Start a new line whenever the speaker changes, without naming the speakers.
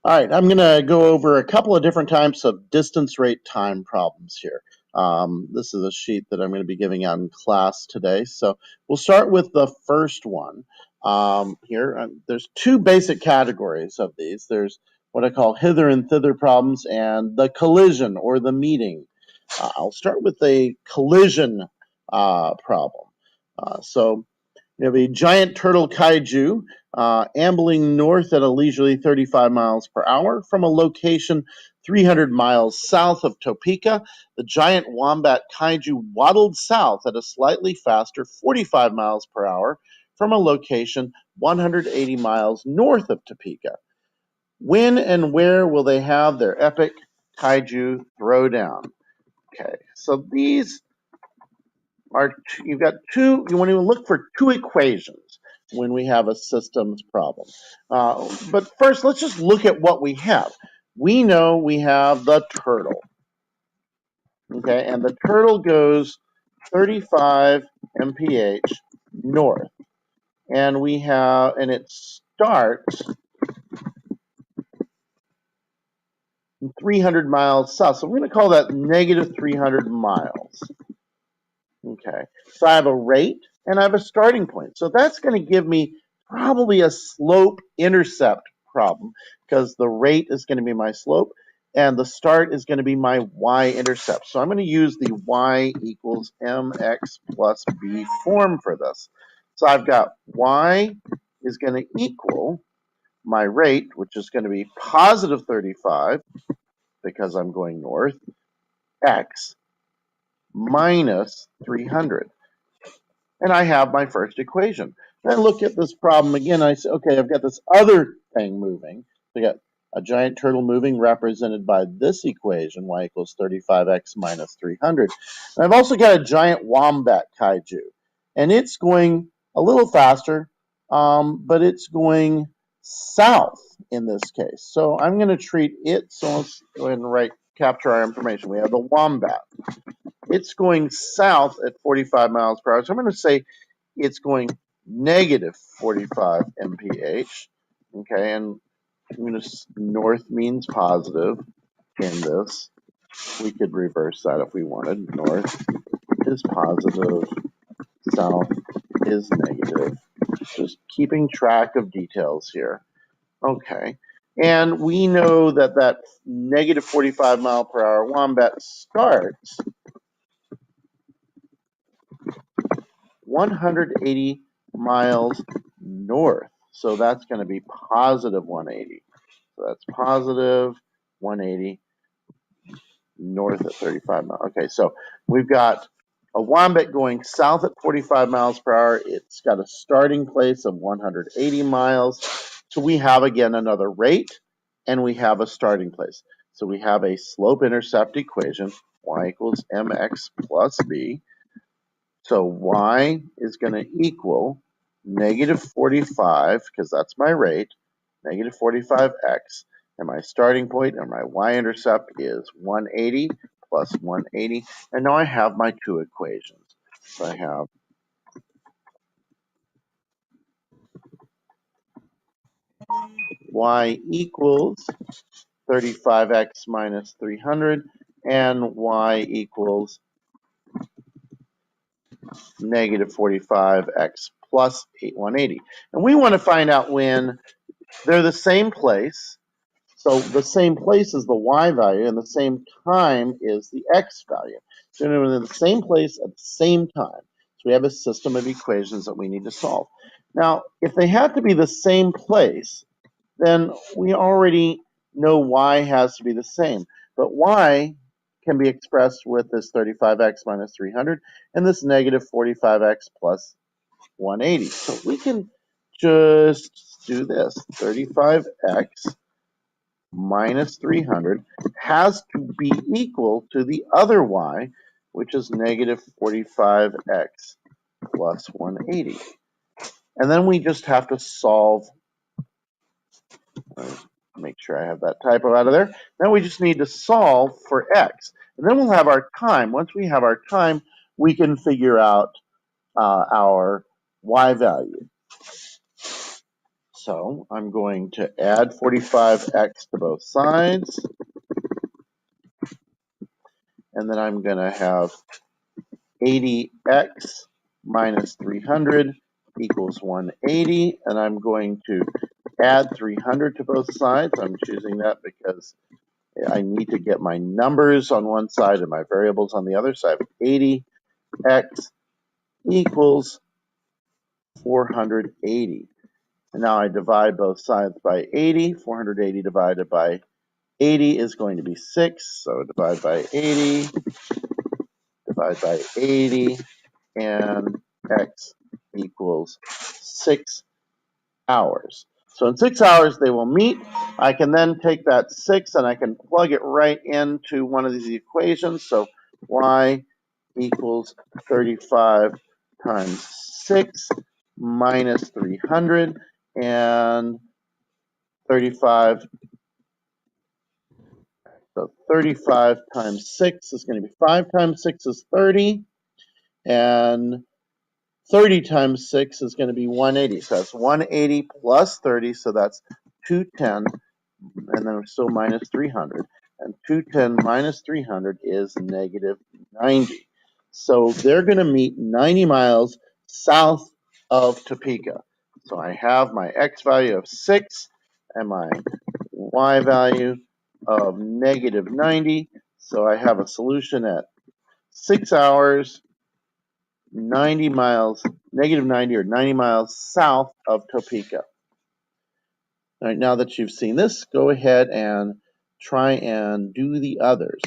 All right, I'm going to go over a couple of different types of distance rate time problems here. This is a sheet that I'm going to be giving out in class today. So we'll start with the first one here. There's two basic categories of these. There's what I call hither and thither problems and the collision or the meeting. I'll start with a collision problem. So we have a giant turtle kaiju ambling north at a leisurely 35 miles per hour from a location 300 miles south of Topeka. The giant wombat kaiju waddled south at a slightly faster 45 miles per hour from a location 180 miles north of Topeka. When and where will they have their epic kaiju throwdown? Okay, so these are you've got two. You want to look for two equations when we have a systems problem. But first, let's just look at what we have. We know we have the turtle, okay, and the turtle goes 35 mph north, and we have, and it starts 300 miles south. So we're going to call that negative 300 miles. Okay, so I have a rate and I have a starting point. So that's going to give me probably a slope intercept problem because the rate is going to be my slope and the start is going to be my y-intercept. So I'm going to use the y equals mx plus b form for this. So I've got y is going to equal my rate, which is going to be positive 35 because I'm going north, x minus 300. And I have my first equation. Then I look at this problem again. I say, okay, I've got this other thing moving. So I got a giant turtle moving represented by this equation, y equals 35x minus 300. And I've also got a giant wombat kaiju. And it's going a little faster, but it's going south in this case. So I'm going to treat it, so let's go ahead and capture our information. We have the wombat. It's going south at 45 miles per hour. So I'm going to say it's going negative 45 mph. Okay, and I'm going to, north means positive in this. We could reverse that if we wanted. North is positive, south is negative. Just keeping track of details here. Okay, and we know that that negative 45 mile per hour wombat starts 180 miles north. So that's going to be positive 180. So that's positive 180 north at 35 miles. Okay, so we've got a wombat going south at 45 miles per hour. It's got a starting place of 180 miles. So we have, again, another rate, and we have a starting place. So we have a slope-intercept equation, y equals mx plus b. So y is going to equal negative 45, because that's my rate, negative 45x, and my starting point or my y-intercept is 180 plus 180, and now I have my two equations. So I have y equals 35x minus 300, and y equals negative 45x plus 180. And we want to find out when they're the same place. So the same place is the y value, and the same time is the x value. So they're in the same place at the same time. So we have a system of equations that we need to solve. Now, if they have to be the same place, then we already know y has to be the same. But y can be expressed with this 35x minus 300 and this negative 45x plus 180. So we can just do this. 35x minus 300 has to be equal to the other y, which is negative 45x plus 180. And then we just have to solve. Make sure I have that typo out of there. Then we just need to solve for x. And then we'll have our time. Once we have our time, we can figure out our y value. So I'm going to add 45x to both sides, and then I'm going to have 80x minus 300 equals 180, and I'm going to add 300 to both sides. I'm choosing that because I need to get my numbers on one side and my variables on the other side. 80x equals 480. And now I divide both sides by 80. 480 divided by 80 is going to be 6. So divide by 80, divide by 80, and x equals 6 hours. So in 6 hours, they will meet. I can then take that 6 and I can plug it right into one of these equations. So y equals 35 times 6 minus 300, and 35. So 35 times 6 is going to be 5 times 6 is 30, and 30 times 6 is going to be 180. So that's 180 plus 30, so that's 210, and then we're still minus 300. And 210 minus 300 is negative 90. So they're going to meet 90 miles south of Topeka. So I have my x value of 6 and my y value of negative 90. So I have a solution at 6 hours, 90 miles, negative 90 or 90 miles south of Topeka. All right, now that you've seen this, go ahead and try and do the others.